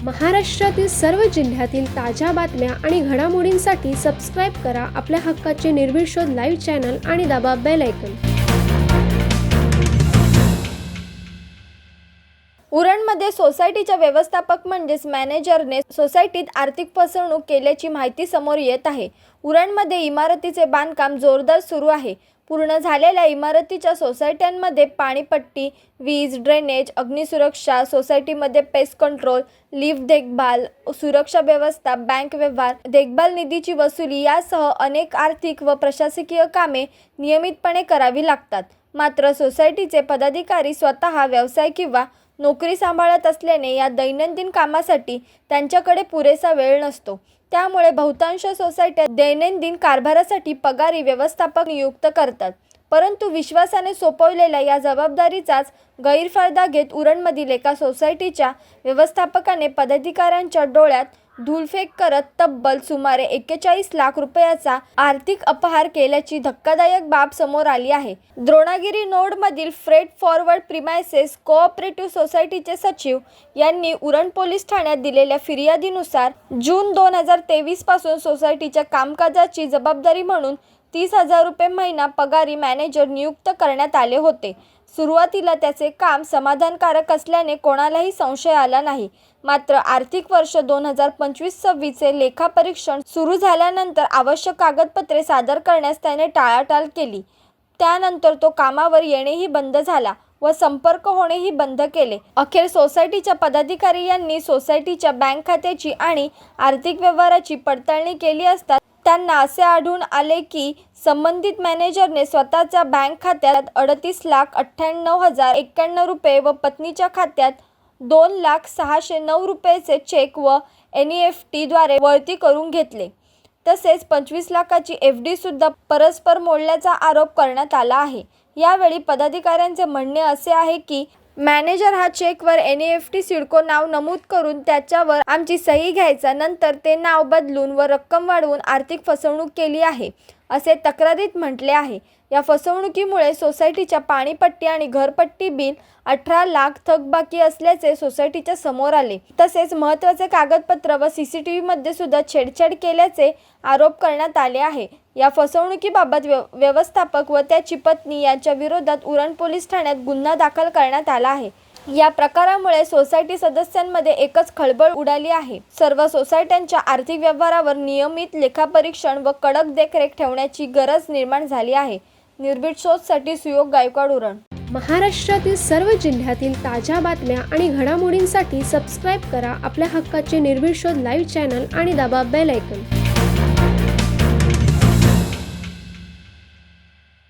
महाराष्ट्रातील सर्व जिल्ह्यातील ताज्या बातम्या आणि घडामोडींसाठी सबस्क्राईब करा आपल्या हक्काचे निर्भीड शोध लाईव्ह चॅनल आणि दाबा बेल आयकॉन. उरणमध्ये सोसायटीच्या व्यवस्थापक म्हणजेच मॅनेजरने सोसायटीत आर्थिक फसवणूक केल्याची माहिती समोर येत आहे. उरणमध्ये इमारतीचे बांधकाम जोरदार सुरू आहे. पूर्ण झालेल्या इमारतीच्या सोसायट्यांमध्ये पाणीपट्टी, वीज, ड्रेनेज, अग्निसुरक्षा, सोसायटीमध्ये पेस्ट कंट्रोल, लिफ्ट देखभाल, सुरक्षा व्यवस्था, बँक व्यवहार, देखभाल निधीची वसुली यासह अनेक आर्थिक व प्रशासकीय कामे नियमितपणे करावी लागतात. मात्र सोसायटीचे पदाधिकारी स्वतः व्यवसाय किंवा नोकरी सांभाळत असल्याने या दैनंदिन कामासाठी त्यांच्याकडे पुरेसा वेळ नसतो. त्यामुळे बहुतांश सोसायट्या दैनंदिन कारभारासाठी पगारी व्यवस्थापक नियुक्त करतात. परंतु विश्वासाने सोपवलेल्या या जबाबदारीचाच गैरफायदा घेत उरणमधील एका सोसायटीच्या व्यवस्थापकाने पदाधिकाऱ्यांच्या डोळ्यात धूळफेक करत तब्बल सुमारे 41 लाख रुपयाचा आर्थिक अपहार केल्याची धक्कादायक बाब समोर आली आहे. द्रोणागिरी नोडमधील फ्रेट फॉरवर्ड प्रिमायसेस कोऑपरेटिव्ह सोसायटीचे सचिव यांनी उरण पोलीस ठाण्यात दिलेल्या फिर्यादीनुसार जून 2023 पासून सोसायटीच्या कामकाजाची जबाबदारी म्हणून 30,000 रुपये महिना पगारी मॅनेजर नियुक्त करण्यात आले होते. सुरुवातीला त्याचे काम समाधानकारक असल्याने कोणालाही संशय आला नाही. मात्र आर्थिक वर्ष 2025-26 लेखापरीक्षण सुरू झाल्यानंतर आवश्यक कागदपत्रे सादर करण्यास त्याने टाळाटाळ केली. त्यानंतर तो कामावर येणेही बंद झाला व संपर्क होणेही बंद केले. अखेर सोसायटीच्या पदाधिकारी यांनी सोसायटीच्या बँक खात्याची आणि आर्थिक व्यवहाराची पडताळणी केली असता त्यांना असे आढळून आले की संबंधित मॅनेजरने स्वतःच्या बँक खात्यात 38,98,091 रुपये व पत्नीच्या खात्यात 2,06,009 रुपयेचे चेक व NEFT द्वारे वळती करून घेतले. तसेच 25 लाखाची FD सुद्धा परस्पर मोडल्याचा आरोप करण्यात आला आहे. यावेळी पदाधिकाऱ्यांचे म्हणणे असे आहे की मॅनेजर हा चेकवर NEFT सिडको नाव नमूद करून त्याच्यावर आमची सही घ्यायचा, नंतर ते नाव बदलून व रक्कम वाढवून आर्थिक फसवणूक केली आहे, असे तक्रारीत म्हटले आहे. या फसवणुकीमुळे सोसायटीच्या पाणीपट्टी आणि घरपट्टी बिल 18 लाख थकबाकी असल्याचे सोसायटीच्या समोर आले. तसेच महत्त्वाचे कागदपत्र व CCTVमध्ये सुद्धा छेडछाड केल्याचे आरोप करण्यात आले आहे. या फसवणुकीबाबत व्यवस्थापक व त्याची पत्नी यांच्या विरोधात उरण पोलीस ठाण्यात गुन्हा दाखल करण्यात आला आहे. या प्रकारामुळे सोसायटी सदस्यांमध्ये एकच खळबळ उडाली आहे. सर्व सोसायट्यांच्या आर्थिक व्यवहारावर नियमित लेखापरीक्षण व कडक देखरेख ठेवण्याची गरज निर्माण झाली आहे. निर्भीड शोधसाठी सुयोग गायकवाड, उरण. महाराष्ट्रातील सर्व जिल्ह्यातील ताज्या बातम्या आणि घडामोडींसाठी सबस्क्राईब करा आपल्या हक्काचे निर्भीड शोध लाईव्ह चॅनल आणि दाबा बेल आयकॉन.